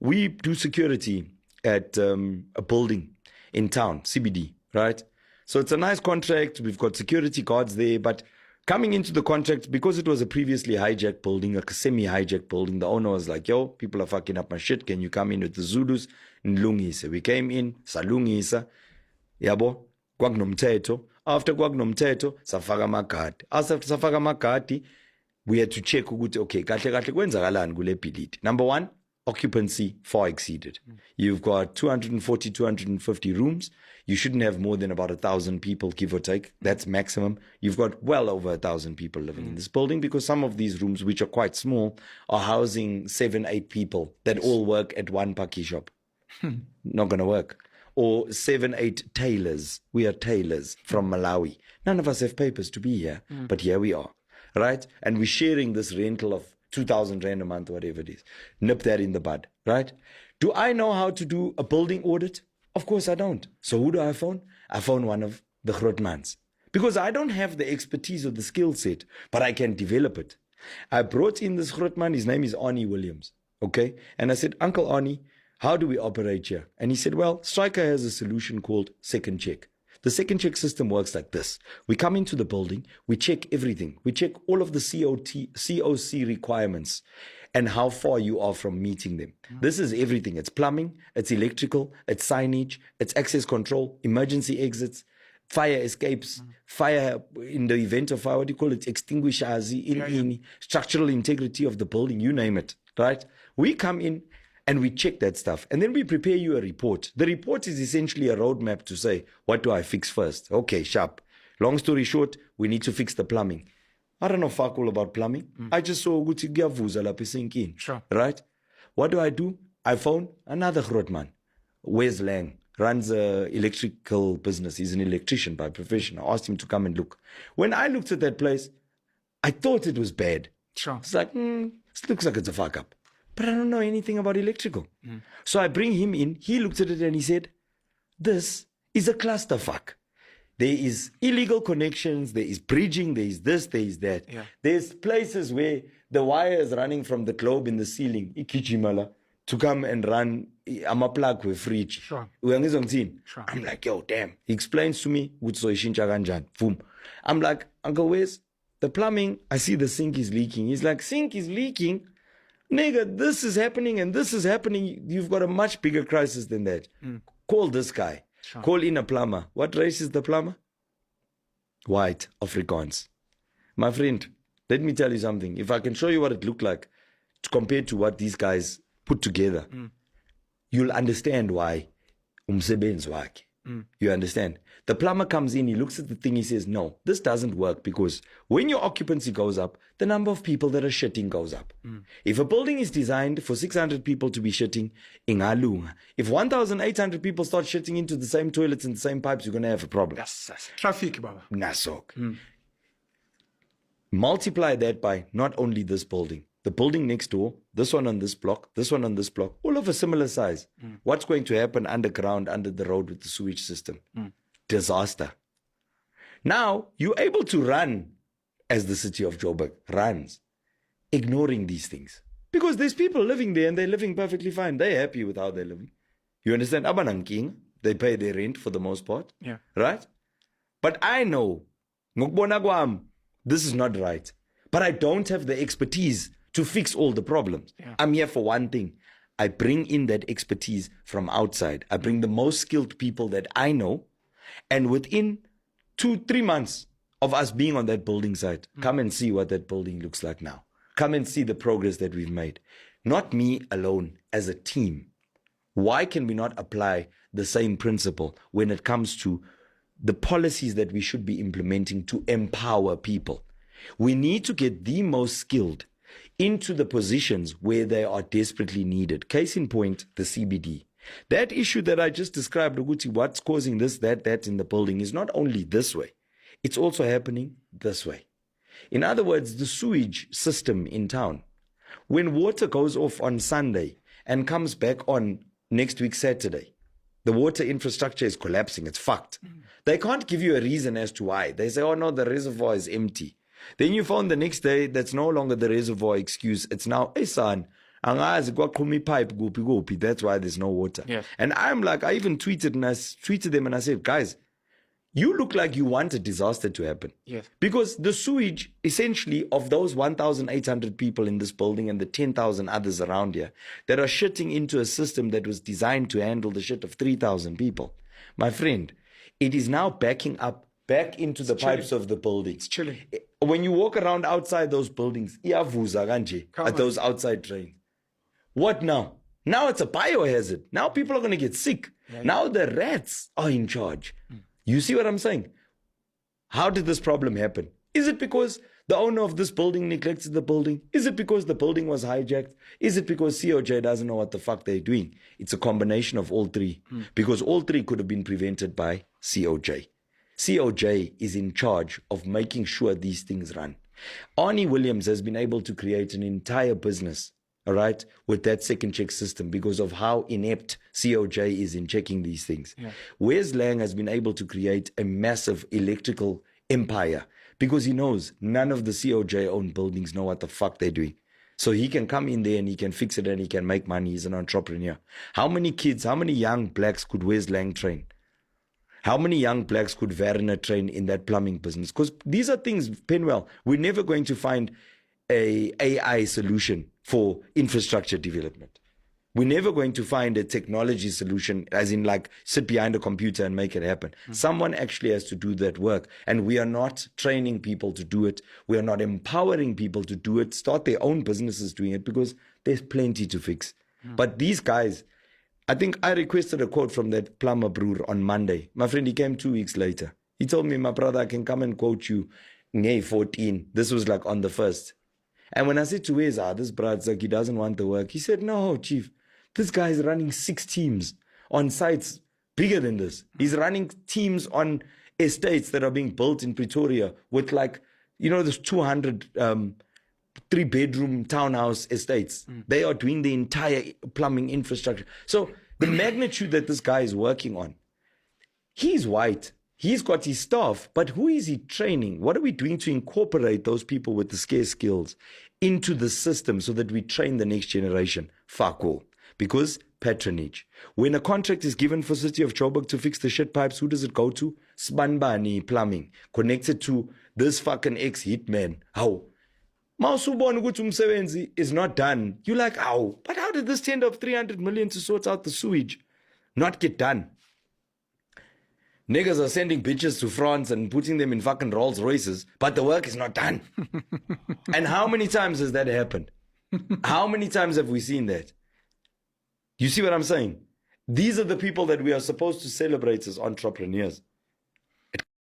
we do security at a building in town, CBD, right? So it's a nice contract. We've got security guards there, but coming into the contract, because it was a previously hijacked building, like a semi-hijacked building, the owner was like, yo, people are fucking up my shit. Can you come in with the Zulus? Nlungise. We came in, salungisa. Yabo, kwagnomthetho. After kwagnomthetho, safaka magadi. After safaka magadi, we had to check, okay, kahle kahle kwenzakalani kule bhilidi. Number one, occupancy far exceeded. You've got 240, 250 rooms. You shouldn't have more than about 1,000 people, give or take. That's maximum. You've got well over 1,000 people living in this building, because some of these rooms, which are quite small, are housing 7, 8 people that all work at one pakkie shop. Not going to work. Or 7, 8 tailors. We are tailors from Malawi. None of us have papers to be here, but here we are, right? And we're sharing this rental of 2,000 rand a month, whatever it is. Nip that in the bud, right? Do I know how to do a building audit? Of course I don't. So who do I phone? I phone one of the grootmans, because I don't have the expertise or the skill set, but I can develop it. I brought in this grootman. His name is Arnie Williams. Okay. And I said, Uncle Arnie, how do we operate here? And he said, well, Striker has a solution called second check. The second check system works like this. We come into the building, we check everything. We check all of the COC requirements and how far you are from meeting them. This is everything. It's plumbing, it's electrical, it's signage, it's access control, emergency exits, fire escapes, fire in the event of fire, what do you call it? Extinguishers, structural integrity of the building, you name it, right? We come in and we check that stuff. And then we prepare you a report. The report is essentially a roadmap to say, what do I fix first? Okay, sharp. Long story short, we need to fix the plumbing. I don't know fuck all about plumbing. I just saw ukuthi kuyavuza lapha esinkin. Sure. Right? What do? I phone another grootman. Wes Lang runs a electrical business. He's an electrician by profession. I asked him to come and look. When I looked at that place, I thought it was bad. Sure. It's like, this looks like it's a fuck up. But I don't know anything about electrical. So I bring him in. He looked at it and he said, this is a clusterfuck. There is illegal connections. There is bridging. There is this. There is that. Yeah. There's places where the wire is running from the globe in the ceiling, ikijimala, to come and run a plug with fridge. Sure. Sure. I'm like, yo, damn. He explains to me, boom. I'm like, Uncle Wes, the plumbing, I see the sink is leaking. He's like, sink is leaking? Nigga, this is happening and this is happening. You've got a much bigger crisis than that. Call this guy. Sure. Call in a plumber. What race is the plumber? White, Afrikaans. My friend, let me tell you something. If I can show you what it looked like compared to what these guys put together, you'll understand why umsebenzi wakhe. You understand? The plumber comes in, he looks at the thing, he says, no, this doesn't work, because when your occupancy goes up, the number of people that are shitting goes up. If a building is designed for 600 people to be shitting, ingalunga. If 1,800 people start shitting into the same toilets and the same pipes, you're going to have a problem. That's traffic, Baba. Nasok. Multiply that by not only this building, the building next door, this one on this block, this one on this block, all of a similar size. What's going to happen underground, under the road with the sewage system? Disaster. Now, you're able to run as the city of Joburg runs, ignoring these things. Because there's people living there and they're living perfectly fine. They're happy with how they're living. You understand? Abananking, they pay their rent for the most part. Yeah. Right? But I know, ngokubona kwami, this is not right. But I don't have the expertise to fix all the problems. Yeah. I'm here for one thing. I bring in that expertise from outside. I bring the most skilled people that I know. And within 2-3 months of us being on that building site, come and see what that building looks like now. Come and see the progress that we've made. Not me alone, as a team. Why can we not apply the same principle when it comes to the policies that we should be implementing to empower people? We need to get the most skilled into the positions where they are desperately needed. Case in point, the CBD. That issue that I just described, Uguti, what's causing this, that in the building, is not only this way. It's also happening this way. In other words, the sewage system in town. When water goes off on Sunday and comes back on next week Saturday, the water infrastructure is collapsing. It's fucked. They can't give you a reason as to why. They say, oh no, the reservoir is empty. Then you found the next day that's no longer the reservoir excuse. It's now, hey son, Angazi kwaqhuma pipe kuphi kuphi. That's why there's no water. Yeah. And I'm like, I even tweeted them and I said, guys, you look like you want a disaster to happen. Yes. Because the sewage, essentially, of those 1,800 people in this building and the 10,000 others around here that are shitting into a system that was designed to handle the shit of 3,000 people. My friend, it is now backing up back into the pipes of the building. It's chilling. When you walk around outside those buildings, iyavuza kanje at those outside drains. What now? Now it's a biohazard. Now people are going to get sick. Yeah. Now the rats are in charge. You see what I'm saying? How did this problem happen? Is it because the owner of this building neglected the building? Is it because the building was hijacked? Is it because COJ doesn't know what the fuck they're doing? It's a combination of all three. Because all three could have been prevented by COJ. COJ is in charge of making sure these things run. Arnie Williams has been able to create an entire business, all right, with that second check system because of how inept COJ is in checking these things. Yeah. Wes Lang has been able to create a massive electrical empire because he knows none of the COJ-owned buildings know what the fuck they're doing. So he can come in there and he can fix it and he can make money. He's an entrepreneur. How many kids, how many young blacks could Wes Lang train? How many young blacks could Werner train in that plumbing business? Because these are things, Penwell, we're never going to find a AI solution for infrastructure development. We're never going to find a technology solution, as in like sit behind a computer and make it happen. Someone actually has to do that work. And we are not training people to do it. We are not empowering people to do it, start their own businesses doing it because there's plenty to fix. But these guys, I think I requested a quote from that plumber brewer on Monday. My friend, he came 2 weeks later. He told me, my brother, I can come and quote you May 14. This was like on the 1st. And when I said to Weza, this brad's like, he doesn't want the work. He said, no, chief, this guy is running 6 teams on sites bigger than this. He's running teams on estates that are being built in Pretoria with like, you know, those 200 3-bedroom townhouse estates. They are doing the entire plumbing infrastructure. So the magnitude that this guy is working on, he's white. He's got his staff, but who is he training? What are we doing to incorporate those people with the scarce skills into the system so that we train the next generation? Fuck all. Because patronage. When a contract is given for City of Joburg to fix the shit pipes, who does it go to? Sbanbani Plumbing. Connected to this fucking ex-hitman. How? Mausubon Gutum is not done. You're like, how? But how did this tender of 300 million to sort out the sewage not get done? Niggas are sending bitches to France and putting them in fucking Rolls Royces, but the work is not done. And how many times has that happened? How many times have we seen that? You see what I'm saying? These are the people that we are supposed to celebrate as entrepreneurs.